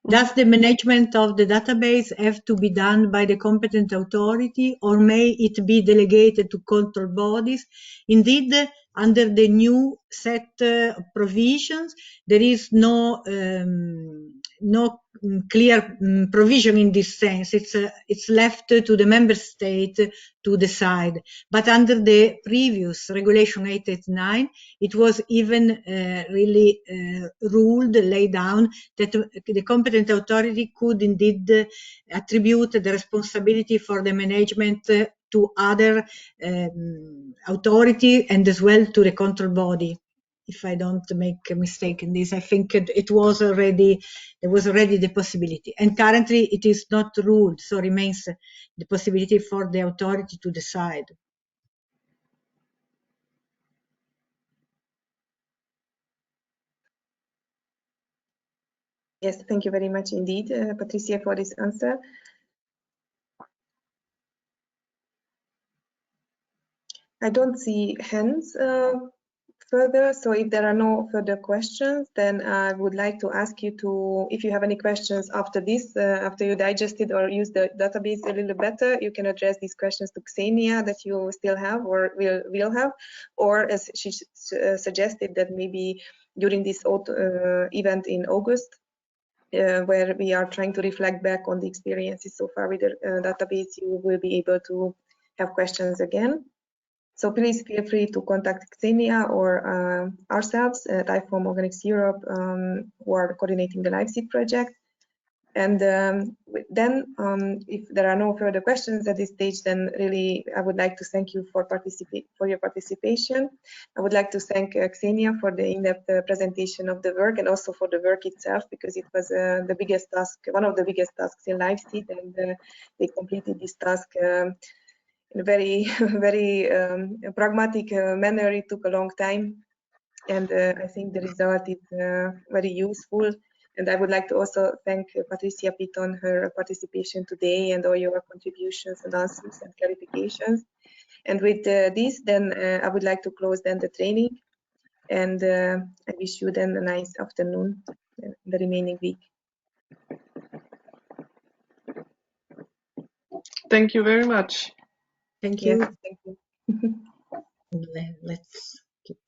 S3: Does the management of the database have to be done by the competent authority, or may it be delegated to control bodies? Indeed, under the new set of provisions, there is no no clear provision in this sense. It's left to the member state to decide. But under the previous regulation 889, it was even really ruled, laid down, that the competent authority could indeed attribute the responsibility for the management to other authority and as well to the control body. If I don't make a mistake in this, I think it was already, there was already the possibility. And currently it is not ruled, so remains the possibility for the authority to decide.
S2: Yes, thank you very much indeed, Patricia, for this answer. I don't see hands further, so if there are no further questions, then I would like to ask you to, if you have any questions after this, after you digested or use the database a little better, you can address these questions to Xenia that you still have or will have, or as she suggested, that maybe during this event in August, where we are trying to reflect back on the experiences so far with the database, you will be able to have questions again. So please feel free to contact Xenia or ourselves at IFOAM Organics Europe, who are coordinating the LIVESEED project. And then, if there are no further questions at this stage, then really I would like to thank you for your participation. I would like to thank Xenia for the in-depth presentation of the work, and also for the work itself, because it was the biggest task, one of the biggest tasks in LIVESEED, and they completed this task in a very, very pragmatic manner. It took a long time, and I think the result is very useful. And I would like to also thank Patricia Piton, her participation today, and all your contributions and answers and clarifications. And with this, then I would like to close then the training, and I wish you then a nice afternoon, the remaining week.
S1: Thank you very much.
S3: Thank you.
S2: Yes, thank you.
S3: Let's keep